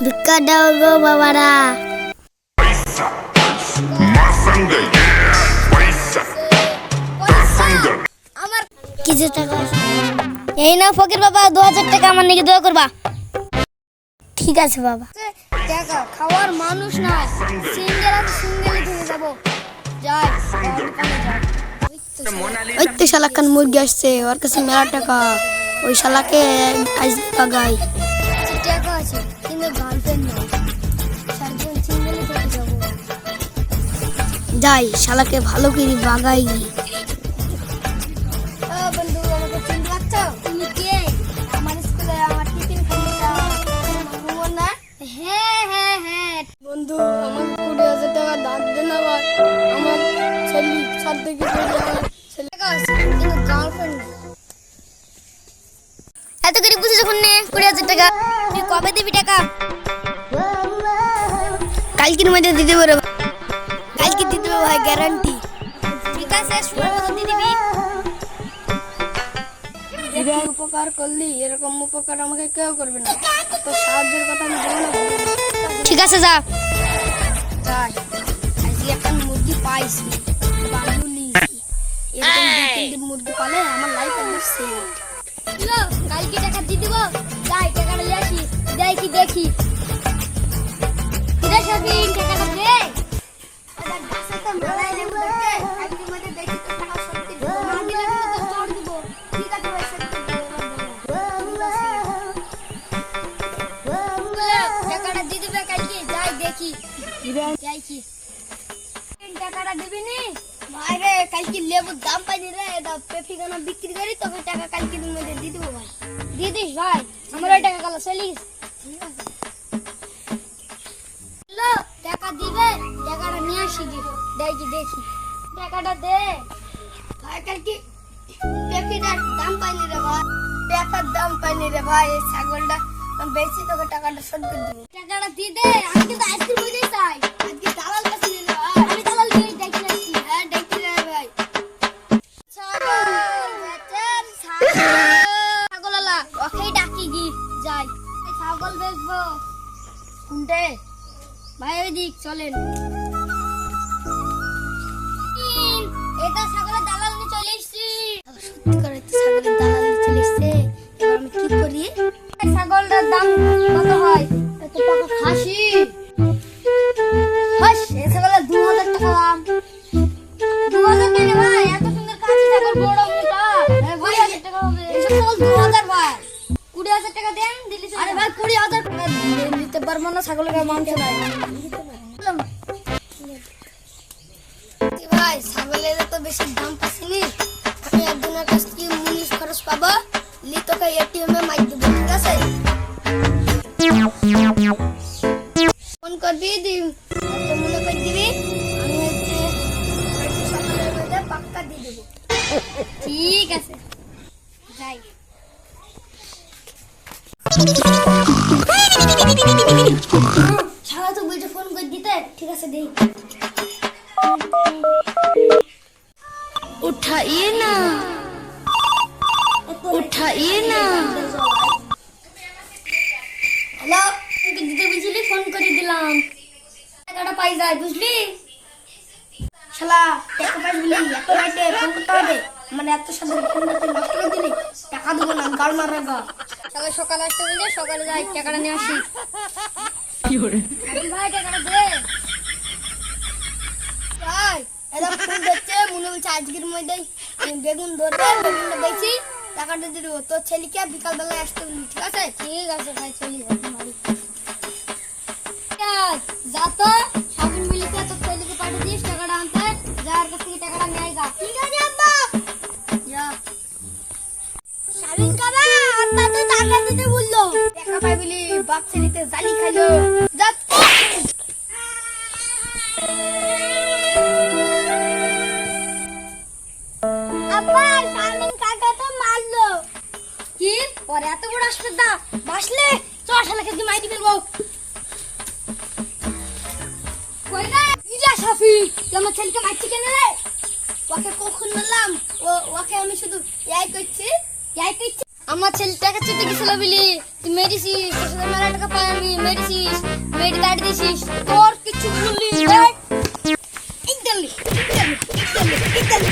ভিক্ষা দাও গো বাবারা। আমার কিছু টাকা এই না ফকির বাবা, 2000 টাকা আমার নাকি দোয়া করবা। ঠিক আছে বাবা। টাকা খাওয়ার মানুষ না, সিঙ্গেল আছে, সিঙ্গেলই থেকে যাবো। যাই ওই তো শালাকান মুরগি আসছে, ওর কাছে মেলা টাকা, ওই শালাকে আজ বাগাই। টাকা আছে কিন্তু গার্লফ্রেন্ড নেই, সারাদিন সিঙ্গেলই থেকে যাবো। যাই শালাকে ভালো করে বাগাই। বন্ধু আমাকে চিনতে পারছো? তুমি কে? আমার স্কুলে আমার টিফিন খাইতে না? হ্যাঁ হ্যাঁ হ্যাঁ বন্ধু, আমার 20,000 টাকা দাঁত দেন। আবার আমার ছেলে সাত থেকে ছেলে আছে কিন্তু গার্লফ্রেন্ড নেই। এত করে বুঝে যখন নে 20,000 টাকা, তুই কবে দিবি টাকা? কালকের মধ্যে দিতে পারবো, কালকে দিতে পারবো ভাই, গ্যারান্টি। ঠিক আছে, সময় মতো দিয়ে দিবি। উপকার করলি, এরকম উপকার আমাকে কেউ করবে না, তো সাহায্যের কথা আমি বলবো না। ঠিক আছে যা যাই। আজকে একটা মুরগি পাইছি, বালু নিয়েছি, এরকম 2-3 মুরগি পালে আমার লাইফ একদম সেট। কালকে টাকা দিয়ে দিব, যাই টাকাটা নিয়ে আসি, দেখি দেখি টাকাটা দে। টাকাটা দিবি নি ভাই রে? কালকে লেবুর দাম পাইনি রে, পেপি গানা বিক্রি করি, তোকে টাকা কালকের মধ্যে দিয়ে দেবো ভাই। দিয়ে দিস ভাই, আমার ওই টাকা গেলো চলিস। টাকা দিবে, টাকাটা নিয়ে আসি, দেখি দেখি টাকাটা দে ভাই। কালকে পেপিটার দাম পাইনি রে ভাই, পেপার দাম পাইনি রে ভাই, এই ছাগলটা বেশি, তোকে টাকাটা শোধ করে দেবো। টাকাটা দিয়ে দে, আমি কিন্তু আইসক্রিম হয়ে চাই। আজকে দালাল কাছে নিয়ে ভাই, আমি দালাল দিয়ে দেখি আসছি। হ্যাঁ দেখি রে ভাই। ছাগলালা ওকেই ডাকি গি যাই, ছাগল বেচবো। শুনতে ভাই ওই দিক চলেন, এটা ছাগলের দালাল নিয়ে চলে এসছি। সত্যি করে ছাগলের দালাল নিয়ে চলে এসছে, এবার আমি কি করি? ছাগলটার দাম কত হয়? এত টাকা খাসি, হাস এই ছাগলের 2,000 টাকা দাম। 2,000 টাকা ভাই, এত সুন্দর খাসি ছাগল, বড় মোটা, 2,000 টাকা হবে। এসব ছাগল 2,000 ভাই, 20,000 টাকা দেন দিলি। আরে ভাই 20,000 টাকা দিতে পারবো না, ছাগলের মাংস নাই ভাই। ছাগলের তো বেশি দাম পাচ্ছিনি, আমি একজনের কাছ থেকে মুনিশ খরচ পাবো, লি তোকে এটিএম এ মাইক দেবো। ঠিক আছে, ফোন করবি, মনে করে দিবি, আমি সকালের মধ্যে পাক্কা দিয়ে দেবো। ঠিক আছে যাই। সারা তো বলছে ফোন করে দিতে। ঠিক আছে দেই। उठाइए ना, उठाइए ना। হ্যালো, তোকে দিতে বুঝলি, ফোন করে দিলাম, টাকাটা পাই যায় বুঝলি। শালা টাকা পাই বলি এত রাইতে ফোন করতে হবে, মানে এত সাধারণ ফোন করতে নষ্ট করে দিলি, টাকা দেবো না, গাল মারাগা। সকালে সকালে আসতে বলছে, সকালে যাই টাকাটা নিয়ে আসি। ভাই টাকাটা দে ভাই। এরা ফোন দিচ্ছে, মনে বলছে আজকের মধ্যে বেগুন ধরবে, বেগুনটা বেশি টাকাটা দিয়ে দেবো। তোর ছেলেকে বিকালবেলায় আসতে বলি। ঠিক আছে, ঠিক আছে ভাই, চলি যা তো সাবিন মিলিতে তোর ছেলেকে পাঠিয়ে দিস টাকাটা আনতে, যার কাছ থেকে টাকাটা নিয়ে আইগা। ঠিক আছে আব্বা, যা। সাবিন কাবা আব্বা তো টাকা দিতে বললো, টাকা পাই বলি বাপ ছেলেতে জালি খাইলো। যা আব্বা, সাবিন কাকা তো মারলো। কি ওর এত বড় আসপদা, বাসলে চ শালাকে দি মাইরি ফেলবো। কই না ইলা সাফি, আমার ছেলেকে মারছি কেন রে? ওকে কখন মারলাম? ওকে আমি শুধু ইয়াই করছি। আমার ছেলে টাকা চেতে গেছিল বলি তুই মেরেছিস, তোর সাথে মেলা টাকা পাই আমি, মেরেছিস, মেরে দাঁড়িয়ে দিয়েছিস, তোর কিছু বললি, এই, ইকদালি, ইকদালি, ইকদালি, ইকদালি,